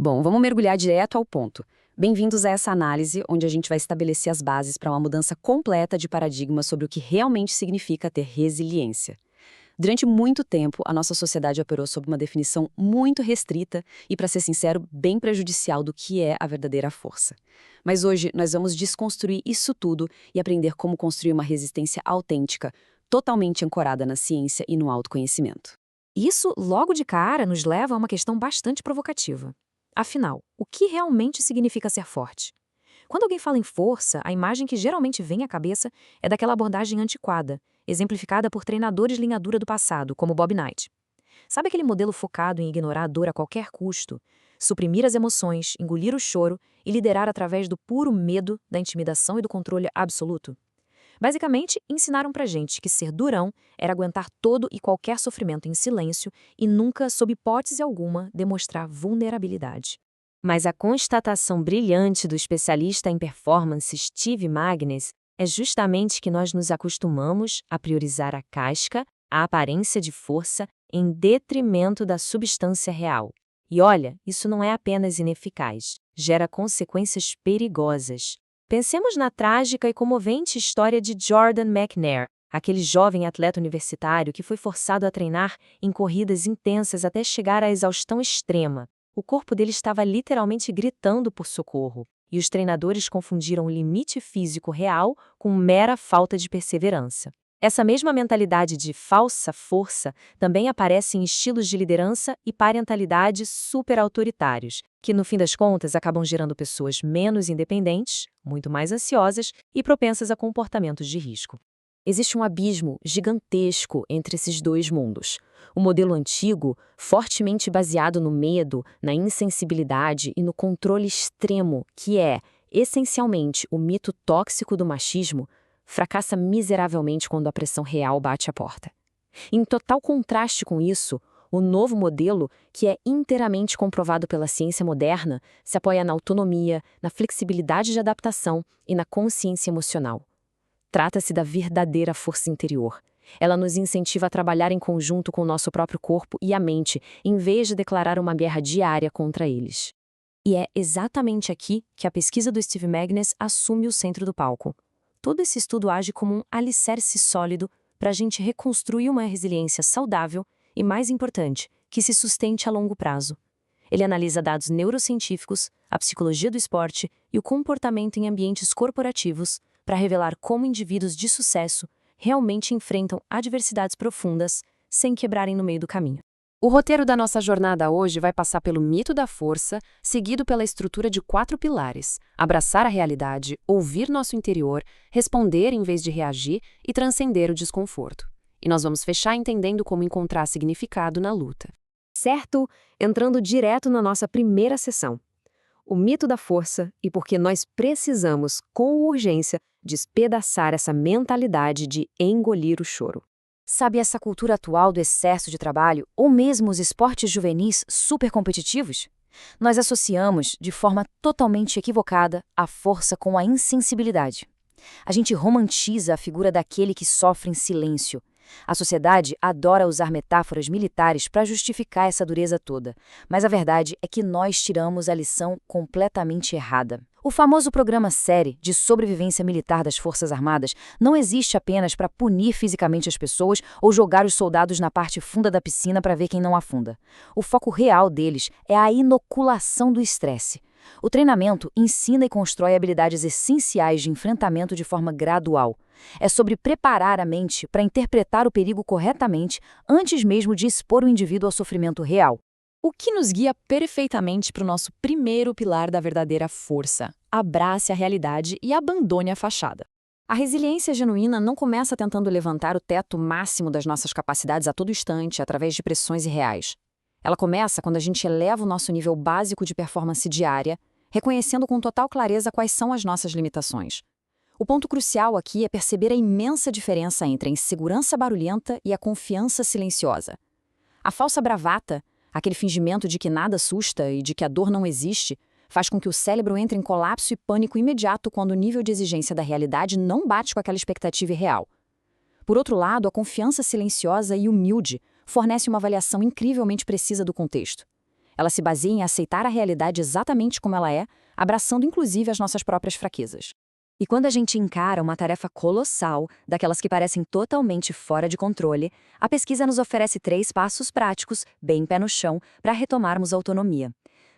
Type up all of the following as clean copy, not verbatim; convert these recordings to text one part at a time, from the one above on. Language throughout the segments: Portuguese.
Bom, vamos mergulhar direto ao ponto. Bem-vindos a essa análise, onde a gente vai estabelecer as bases para uma mudança completa de paradigma sobre o que realmente significa ter resiliência. Durante muito tempo, a nossa sociedade operou sob uma definição muito restrita e, para ser sincero, bem prejudicial do que é a verdadeira força. Mas hoje nós vamos desconstruir isso tudo e aprender como construir uma resistência autêntica, totalmente ancorada na ciência e no autoconhecimento. Isso, logo de cara, nos leva a uma questão bastante provocativa. Afinal, o que realmente significa ser forte? Quando alguém fala em força, a imagem que geralmente vem à cabeça é daquela abordagem antiquada, exemplificada por treinadores linha-dura do passado, como Bob Knight. Sabe aquele modelo focado em ignorar a dor a qualquer custo, suprimir as emoções, engolir o choro e liderar através do puro medo, da intimidação e do controle absoluto? Basicamente, ensinaram pra gente que ser durão era aguentar todo e qualquer sofrimento em silêncio e nunca, sob hipótese alguma, demonstrar vulnerabilidade. Mas a constatação brilhante do especialista em performance Steve Magness é justamente que nós nos acostumamos a priorizar a casca, a aparência de força, em detrimento da substância real. E olha, isso não é apenas ineficaz, gera consequências perigosas. Pensemos na trágica e comovente história de Jordan McNair, aquele jovem atleta universitário que foi forçado a treinar em corridas intensas até chegar à exaustão extrema. O corpo dele estava literalmente gritando por socorro, e os treinadores confundiram o limite físico real com mera falta de perseverança. Essa mesma mentalidade de falsa força também aparece em estilos de liderança e parentalidade super-autoritários, que no fim das contas acabam gerando pessoas menos independentes, muito mais ansiosas e propensas a comportamentos de risco. Existe um abismo gigantesco entre esses dois mundos. O modelo antigo, fortemente baseado no medo, na insensibilidade e no controle extremo, que é, essencialmente, o mito tóxico do machismo, fracassa miseravelmente quando a pressão real bate à porta. Em total contraste com isso, o novo modelo, que é inteiramente comprovado pela ciência moderna, se apoia na autonomia, na flexibilidade de adaptação e na consciência emocional. Trata-se da verdadeira força interior. Ela nos incentiva a trabalhar em conjunto com o nosso próprio corpo e a mente, em vez de declarar uma guerra diária contra eles. E é exatamente aqui que a pesquisa do Steve Magness assume o centro do palco. Todo esse estudo age como um alicerce sólido para a gente reconstruir uma resiliência saudável e, mais importante, que se sustente a longo prazo. Ele analisa dados neurocientíficos, a psicologia do esporte e o comportamento em ambientes corporativos para revelar como indivíduos de sucesso realmente enfrentam adversidades profundas sem quebrarem no meio do caminho. O roteiro da nossa jornada hoje vai passar pelo mito da força, seguido pela estrutura de 4 pilares: abraçar a realidade, ouvir nosso interior, responder em vez de reagir e transcender o desconforto. E nós vamos fechar entendendo como encontrar significado na luta. Certo? Entrando direto na nossa primeira sessão. O mito da força e por que nós precisamos, com urgência, despedaçar essa mentalidade de engolir o choro. Sabe essa cultura atual do excesso de trabalho, ou mesmo os esportes juvenis super competitivos? Nós associamos, de forma totalmente equivocada, a força com a insensibilidade. A gente romantiza a figura daquele que sofre em silêncio. A sociedade adora usar metáforas militares para justificar essa dureza toda, mas a verdade é que nós tiramos a lição completamente errada. O famoso programa-série de sobrevivência militar das Forças Armadas não existe apenas para punir fisicamente as pessoas ou jogar os soldados na parte funda da piscina para ver quem não afunda. O foco real deles é a inoculação do estresse. O treinamento ensina e constrói habilidades essenciais de enfrentamento de forma gradual. É sobre preparar a mente para interpretar o perigo corretamente antes mesmo de expor o indivíduo ao sofrimento real. O que nos guia perfeitamente para o nosso primeiro pilar da verdadeira força: abrace a realidade e abandone a fachada. A resiliência genuína não começa tentando levantar o teto máximo das nossas capacidades a todo instante, através de pressões irreais. Ela começa quando a gente eleva o nosso nível básico de performance diária, reconhecendo com total clareza quais são as nossas limitações. O ponto crucial aqui é perceber a imensa diferença entre a insegurança barulhenta e a confiança silenciosa. A falsa bravata, aquele fingimento de que nada assusta e de que a dor não existe, faz com que o cérebro entre em colapso e pânico imediato quando o nível de exigência da realidade não bate com aquela expectativa irreal. Por outro lado, a confiança silenciosa e humilde fornece uma avaliação incrivelmente precisa do contexto. Ela se baseia em aceitar a realidade exatamente como ela é, abraçando inclusive as nossas próprias fraquezas. E quando a gente encara uma tarefa colossal, daquelas que parecem totalmente fora de controle, a pesquisa nos oferece 3 passos práticos, bem pé no chão, para retomarmos a autonomia.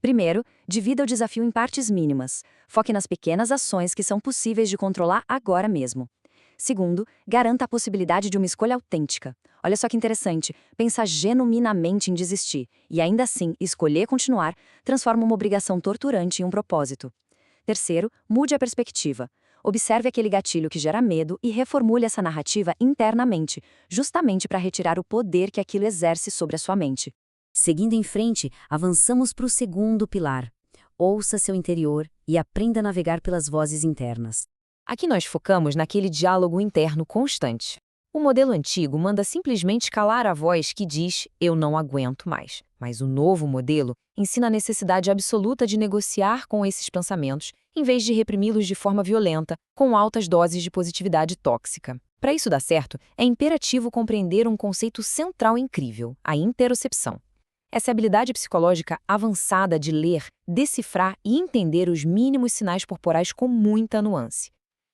Primeiro, divida o desafio em partes mínimas. Foque nas pequenas ações que são possíveis de controlar agora mesmo. Segundo, garanta a possibilidade de uma escolha autêntica. Olha só que interessante, pensar genuinamente em desistir e ainda assim escolher continuar transforma uma obrigação torturante em um propósito. Terceiro, mude a perspectiva. Observe aquele gatilho que gera medo e reformule essa narrativa internamente, justamente para retirar o poder que aquilo exerce sobre a sua mente. Seguindo em frente, avançamos para o segundo pilar. Ouça seu interior e aprenda a navegar pelas vozes internas. Aqui nós focamos naquele diálogo interno constante. O modelo antigo manda simplesmente calar a voz que diz "eu não aguento mais". Mas o novo modelo ensina a necessidade absoluta de negociar com esses pensamentos, em vez de reprimi-los de forma violenta, com altas doses de positividade tóxica. Para isso dar certo, é imperativo compreender um conceito central incrível, a interocepção. Essa habilidade psicológica avançada de ler, decifrar e entender os mínimos sinais corporais com muita nuance.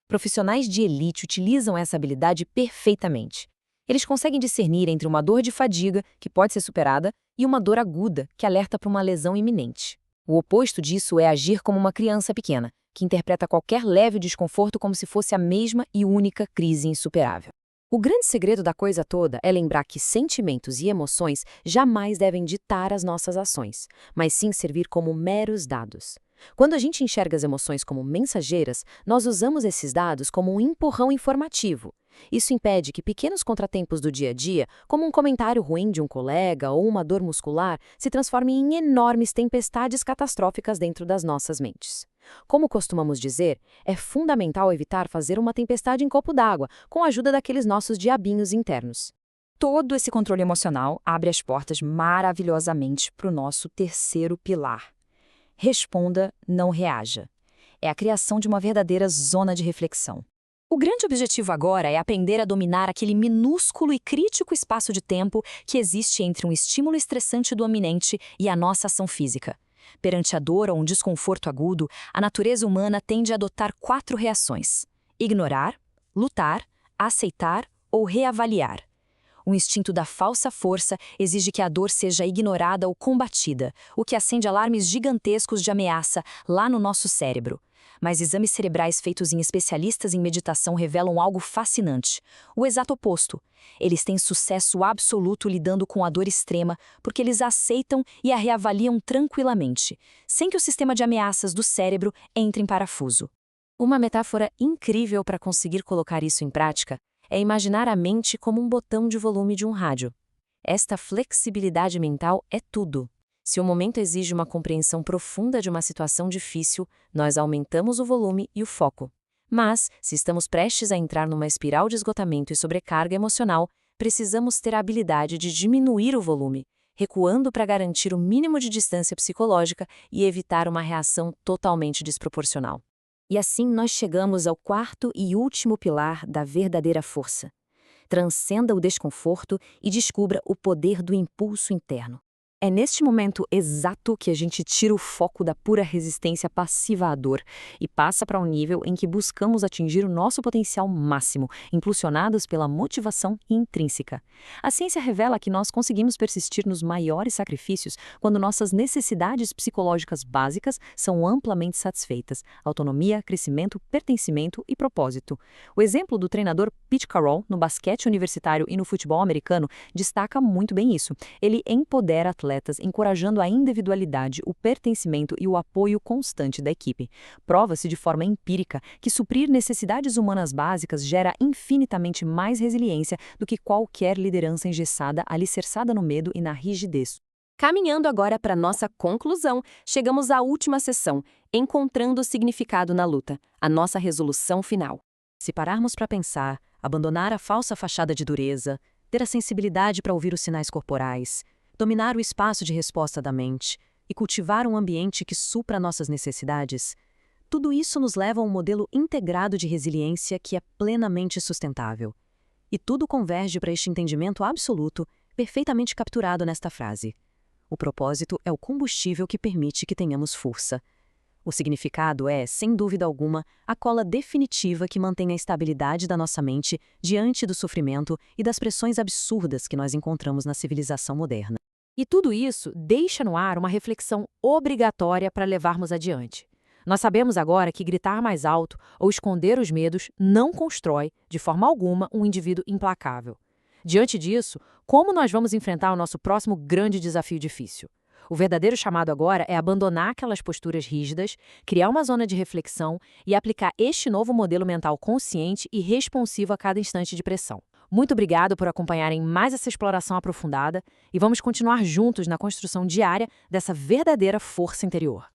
Profissionais de elite utilizam essa habilidade perfeitamente. Eles conseguem discernir entre uma dor de fadiga, que pode ser superada, e uma dor aguda, que alerta para uma lesão iminente. O oposto disso é agir como uma criança pequena, que interpreta qualquer leve desconforto como se fosse a mesma e única crise insuperável. O grande segredo da coisa toda é lembrar que sentimentos e emoções jamais devem ditar as nossas ações, mas sim servir como meros dados. Quando a gente enxerga as emoções como mensageiras, nós usamos esses dados como um empurrão informativo. Isso impede que pequenos contratempos do dia a dia, como um comentário ruim de um colega ou uma dor muscular, se transformem em enormes tempestades catastróficas dentro das nossas mentes. Como costumamos dizer, é fundamental evitar fazer uma tempestade em copo d'água, com a ajuda daqueles nossos diabinhos internos. Todo esse controle emocional abre as portas maravilhosamente para o nosso terceiro pilar. Responda, não reaja. É a criação de uma verdadeira zona de reflexão. O grande objetivo agora é aprender a dominar aquele minúsculo e crítico espaço de tempo que existe entre um estímulo estressante do iminente e a nossa ação física. Perante a dor ou um desconforto agudo, a natureza humana tende a adotar 4 reações: ignorar, lutar, aceitar ou reavaliar. O instinto da falsa força exige que a dor seja ignorada ou combatida, o que acende alarmes gigantescos de ameaça lá no nosso cérebro. Mas exames cerebrais feitos em especialistas em meditação revelam algo fascinante: o exato oposto. Eles têm sucesso absoluto lidando com a dor extrema porque eles a aceitam e a reavaliam tranquilamente, sem que o sistema de ameaças do cérebro entre em parafuso. Uma metáfora incrível para conseguir colocar isso em prática é imaginar a mente como um botão de volume de um rádio. Esta flexibilidade mental é tudo. Se o momento exige uma compreensão profunda de uma situação difícil, nós aumentamos o volume e o foco. Mas, se estamos prestes a entrar numa espiral de esgotamento e sobrecarga emocional, precisamos ter a habilidade de diminuir o volume, recuando para garantir o mínimo de distância psicológica e evitar uma reação totalmente desproporcional. E assim nós chegamos ao quarto e último pilar da verdadeira força. Transcenda o desconforto e descubra o poder do impulso interno. É neste momento exato que a gente tira o foco da pura resistência passiva à dor e passa para um nível em que buscamos atingir o nosso potencial máximo, impulsionados pela motivação intrínseca. A ciência revela que nós conseguimos persistir nos maiores sacrifícios quando nossas necessidades psicológicas básicas são amplamente satisfeitas: autonomia, crescimento, pertencimento e propósito. O exemplo do treinador Pete Carroll no basquete universitário e no futebol americano destaca muito bem isso. Ele empodera atletas, encorajando a individualidade, o pertencimento e o apoio constante da equipe. Prova-se de forma empírica que suprir necessidades humanas básicas gera infinitamente mais resiliência do que qualquer liderança engessada, alicerçada no medo e na rigidez. Caminhando agora para nossa conclusão, chegamos à última sessão, encontrando o significado na luta, a nossa resolução final. Se pararmos para pensar, abandonar a falsa fachada de dureza, ter a sensibilidade para ouvir os sinais corporais, dominar o espaço de resposta da mente e cultivar um ambiente que supra nossas necessidades, tudo isso nos leva a um modelo integrado de resiliência que é plenamente sustentável. E tudo converge para este entendimento absoluto, perfeitamente capturado nesta frase: O propósito é o combustível que permite que tenhamos força. O significado é, sem dúvida alguma, a cola definitiva que mantém a estabilidade da nossa mente diante do sofrimento e das pressões absurdas que nós encontramos na civilização moderna. E tudo isso deixa no ar uma reflexão obrigatória para levarmos adiante. Nós sabemos agora que gritar mais alto ou esconder os medos não constrói, de forma alguma, um indivíduo implacável. Diante disso, como nós vamos enfrentar o nosso próximo grande desafio difícil? O verdadeiro chamado agora é abandonar aquelas posturas rígidas, criar uma zona de reflexão e aplicar este novo modelo mental consciente e responsivo a cada instante de pressão. Muito obrigado por acompanharem mais essa exploração aprofundada e vamos continuar juntos na construção diária dessa verdadeira força interior.